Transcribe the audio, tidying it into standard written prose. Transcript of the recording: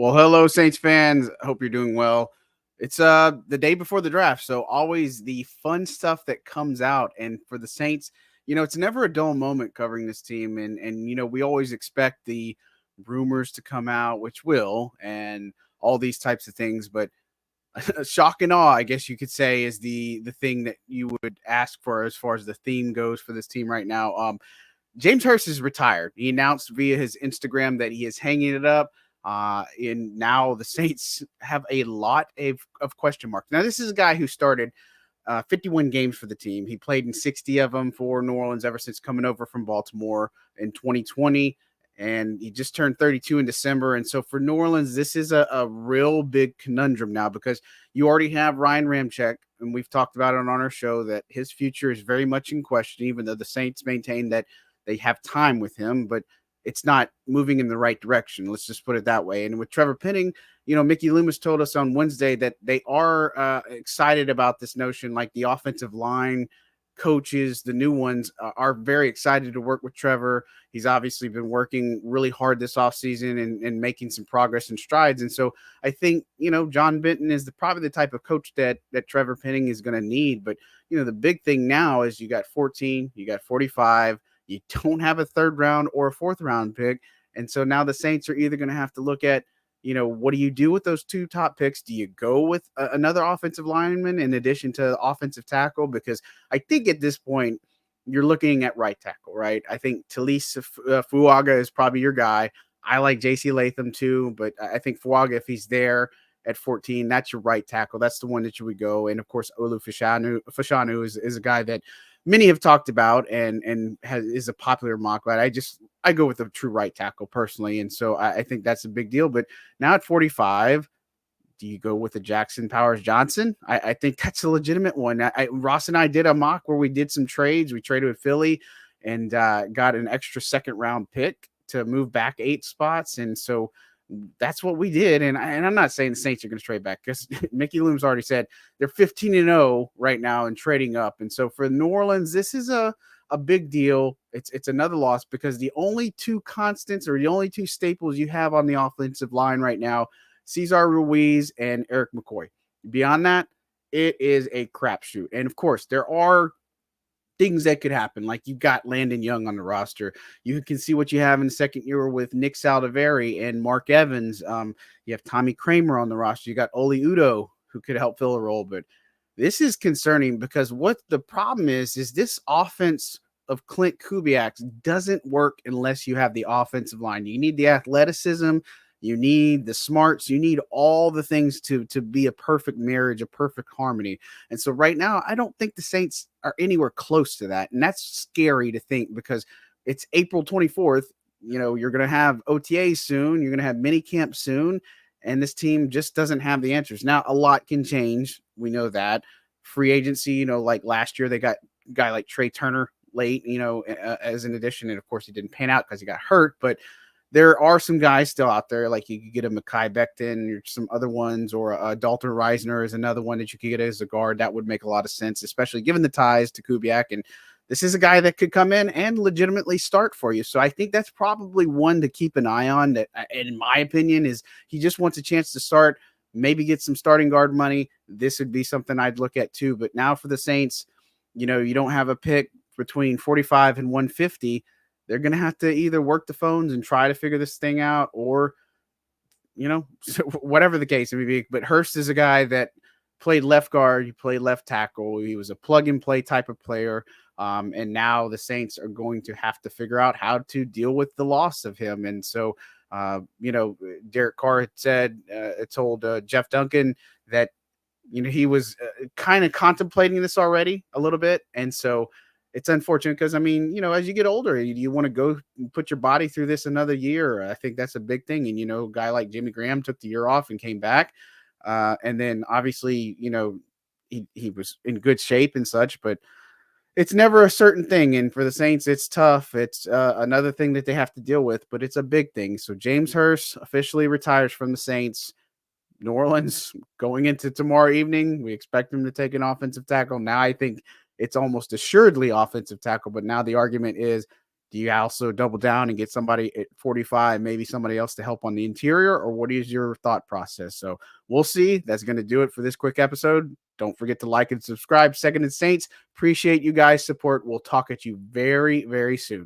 Well, hello, Saints fans. Hope you're doing well. It's the day before the draft, so always the fun stuff that comes out. And for the Saints, it's never a dull moment covering this team. And we always expect the rumors to come out, which will, and all these types of things. But shock and awe, I guess you could say, is the thing that you would ask for as far as the theme goes for this team right now. James Hurst is retired. He announced via his Instagram that he is hanging it up. And now the Saints have a lot of question marks. Now, this is a guy who started 51 games for the team. He played in 60 of them for New Orleans ever since coming over from Baltimore in 2020. And he just turned 32 in December. And so for New Orleans, this is a real big conundrum now because you already have Ryan Ramczyk, and we've talked about it on our show that his future is very much in question, even though the Saints maintain that they have time with him, but it's not moving in the right direction. Let's just put it that way. And with Trevor Penning, Mickey Loomis told us on Wednesday that they are excited about this notion, like the offensive line coaches, the new ones are very excited to work with Trevor. He's obviously been working really hard this offseason and making some progress and strides. And so I think, John Benton is probably the type of coach that Trevor Penning is going to need. But, the big thing now is you got 14, you got 45, you don't have a third round or a fourth round pick. And so now the Saints are either going to have to look at, what do you do with those two top picks? Do you go with another offensive lineman in addition to offensive tackle? Because I think at this point, you're looking at right tackle, right? I think Talise Fuaga is probably your guy. I like JC Latham too, but I think Fuaga, if he's there at 14, that's your right tackle. That's the one that you would go. And of course, Olu Fashanu is a guy that many have talked about and is a popular mock, but I go with a true right tackle personally. And so I think that's a big deal. But now at 45, do you go with the Jackson Powers Johnson? I think that's a legitimate one. Ross and I did a mock where we did some trades. We traded with Philly and got an extra second round pick to move back 8 spots. And so that's what we did. And I'm not saying the Saints are going to trade back because Mickey Looms already said they're 15-0 right now and trading up. And so for New Orleans, this is a big deal. It's another loss because the only two constants or the only two staples you have on the offensive line right now, Cesar Ruiz and Eric McCoy. Beyond that, it is a crapshoot. And of course, there are things that could happen. Like you've got Landon Young on the roster. You can see what you have in the second year with Nick Saldivari and Mark Evans. You have Tommy Kramer on the roster. You got Oli Udo who could help fill a role. But this is concerning because what the problem is this offense of Clint Kubiak's doesn't work unless you have the offensive line. You need the athleticism. You need the smarts. You need all the things to be a perfect marriage, a perfect harmony. And so right now, I don't think the Saints are anywhere close to that. And that's scary to think because it's April 24th. You're going to have OTAs soon. You're going to have mini camp soon. And this team just doesn't have the answers. Now, a lot can change. We know that. Free agency, like last year, they got a guy like Trey Turner late, as an addition. And of course, he didn't pan out because he got hurt. But there are some guys still out there, like you could get a Mekhi Becton or some other ones, or a Dalton Reisner is another one that you could get as a guard. That would make a lot of sense, especially given the ties to Kubiak. And this is a guy that could come in and legitimately start for you. So I think that's probably one to keep an eye on that, in my opinion, is he just wants a chance to start, maybe get some starting guard money. This would be something I'd look at too. But now for the Saints, you don't have a pick between 45 and 150. They're going to have to either work the phones and try to figure this thing out or, whatever the case may be. But Hurst is a guy that played left guard. He played left tackle. He was a plug and play type of player. And now the Saints are going to have to figure out how to deal with the loss of him. And so, Derek Carr told Jeff Duncan that, he was kind of contemplating this already a little bit. And so, it's unfortunate because, as you get older, you want to go put your body through this another year. I think that's a big thing. And, a guy like Jimmy Graham took the year off and came back. And then obviously, he was in good shape and such, but it's never a certain thing. And for the Saints, it's tough. It's another thing that they have to deal with, but it's a big thing. So James Hurst officially retires from the Saints. New Orleans going into tomorrow evening, we expect him to take an offensive tackle. Now I think it's almost assuredly offensive tackle, but now the argument is Do you also double down and get somebody at 45, maybe somebody else to help on the interior, or what is your thought process? So we'll see. That's going to do it for this quick episode. Don't forget to like and subscribe. Second and Saints, appreciate you guys' support. We'll talk at you very, very soon.